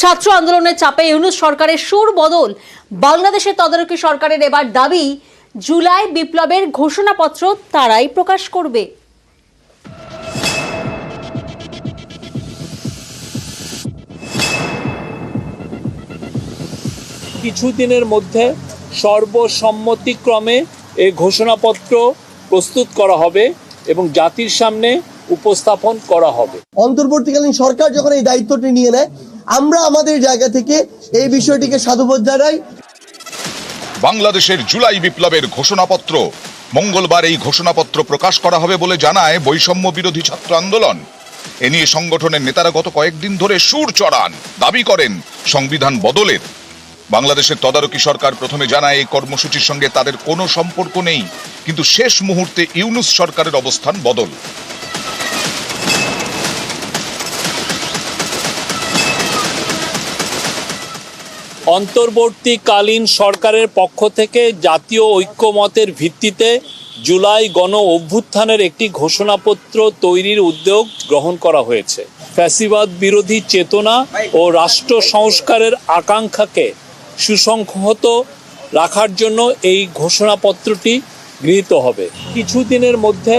ছাত্র আন্দোলনের চাপে ইউনূস সরকারের সুর বদল। বাংলাদেশের তদারকি সরকারের এবার দাবি, জুলাই বিপ্লবের ঘোষণাপত্র তারাই প্রকাশ করবে। কিছুদিনের মধ্যে সর্বসম্মতিক্রমে এই ঘোষণাপত্র প্রস্তুত করা হবে এবং জাতির সামনে উপস্থাপন করা হবে। অন্তর্বর্তীকালীন সরকার যখন এই দায়িত্বটি নিয়ে নেয়, আমরা আমাদের জায়গা থেকে এই বিষয়টিকে সাধুবাদ জানাই। বাংলাদেশের জুলাই বিপ্লবের ঘোষণাপত্র মঙ্গলবার এই ঘোষণাপত্র প্রকাশ করা হবে বলে জানায় বৈষম্য বিরোধী ছাত্র আন্দোলন। এ নিয়ে সংগঠনের নেতারা গত কয়েকদিন ধরে সুর চড়ান, দাবি করেন সংবিধান বদলের। বাংলাদেশের তদারকি সরকার প্রথমে জানায় এই কর্মসূচির সঙ্গে তাদের কোনো সম্পর্ক নেই, কিন্তু শেষ মুহূর্তে ইউনূস সরকারের অবস্থান বদল। অন্তর্বর্তীকালীন সরকারের পক্ষ থেকে জাতীয় ঐক্যমতের ভিত্তিতে জুলাই গণ অভ্যুত্থানের একটি ঘোষণাপত্র তৈরির উদ্যোগ গ্রহণ করা হয়েছে। ফ্যাসিবাদ বিরোধী চেতনা ও রাষ্ট্র সংস্কারের আকাঙ্ক্ষাকে সুসংহত রাখার জন্য এই ঘোষণাপত্রটি গৃহীত হবে। কিছুদিনের মধ্যে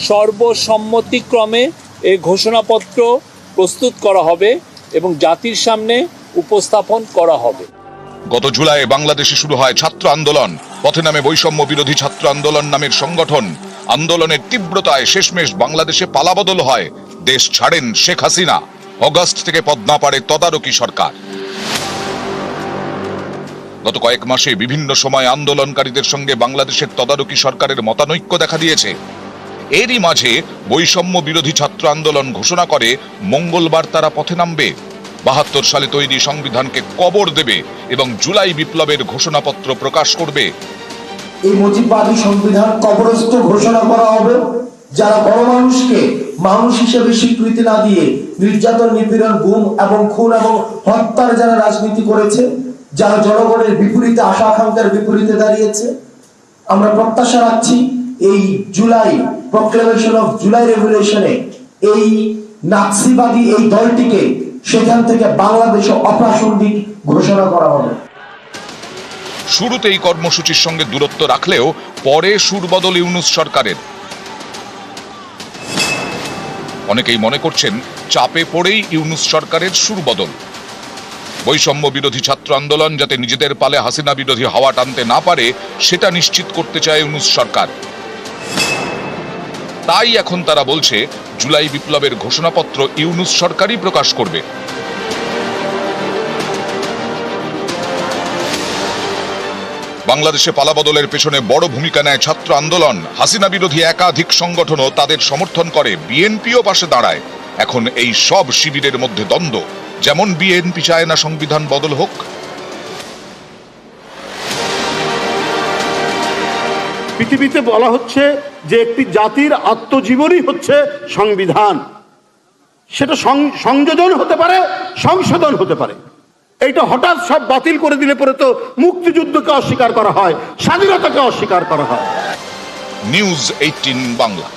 সর্বসম্মতিক্রমে এই ঘোষণাপত্র প্রস্তুত করা হবে এবং জাতির সামনে উপস্থাপন করা হবে। গত জুলাই বাংলাদেশে শুরু হয় ছাত্র আন্দোলন। পথে নামে বৈষম্য বিরোধী ছাত্র আন্দোলন নামের সংগঠন। আন্দোলনের তীব্রতায় শেষমেশ বাংলাদেশে পালাবদল হয়। দেশ ছাড়েন শেখ হাসিনা। অগাস্ট থেকে পদ না পারে তদারকি সরকার। গত কয়েক মাসে বিভিন্ন সময় আন্দোলনকারীদের সঙ্গে বাংলাদেশের তদারকি সরকারের মতানৈক্য দেখা দিয়েছে। এরই মাঝে বৈষম্য বিরোধী ছাত্র আন্দোলন ঘোষণা করে মঙ্গলবার তারা পথে নামবে। ৭২ সালে তৈরি সংবিধানকে কবর দেবে এবং জুলাই বিপ্লবের ঘোষণাপত্র প্রকাশ করবে। এই মুজিববাদী সংবিধান কবরস্থ ঘোষণা করা হবে। যারা গণমানুষকে মানুষ হিসেবে স্বীকৃতি না দিয়ে নির্যাতন, নিপীড়ন, গুম এবং খুন এবং হত্যার যারা রাজনীতি করেছে, যারা জনগণের বিপরীতে, আশা আকাঙ্ক্ষার বিপরীতে দাঁড়িয়েছে, আমরা প্রত্যাশা রাখছি এই জুলাই প্রক্লেমেশন অফ জুলাই রেভলিউশনে এই নাৎসিবাদী এই দলটিকে সেখান থেকে বাংলাদেশে অপ্রাসঙ্গিক ঘোষণা করা হবে। শুরুতেই কর্মসূচির সঙ্গে দূরত্ব রাখলেও পরে সুরবদল ইউনূস সরকারের। অনেকেই মনে করছেন চাপে পড়েই ইউনূস সরকারের সুরবদল। বৈষম্য বিরোধী ছাত্র আন্দোলন যাতে নিজেদের পালে হাসিনা বিরোধী হাওয়া টানতে না পারে সেটা নিশ্চিত করতে চায় ইউনূস সরকার। তাই এখন তারা বলছে জুলাই বিপ্লবের ঘোষণাপত্র ইউনূস সরকারই প্রকাশ করবে। বাংলাদেশে পালাবদলের পেছনে বড় ভূমিকা নেয় ছাত্র আন্দোলন। হাসিনা বিরোধী একাধিক সংগঠনও তাদের সমর্থন করে, বিএনপিও পাশে দাঁড়ায়। এখন এই সব শিবিরের মধ্যে দ্বন্দ্ব। যেমন বিএনপি চায় না সংবিধান বদল হোক, পৃথিবীতে বলা হচ্ছে যে একটি জাতির আত্মজীবনী হচ্ছে সংবিধান। সেটা সংযোজন হতে পারে, সংশোধন হতে পারে। এইটা হঠাৎ সব বাতিল করে দিলে পরে তো মুক্তিযুদ্ধকে অস্বীকার করা হয়, স্বাধীনতাকে অস্বীকার করা হয়। নিউজ 18 বাংলা।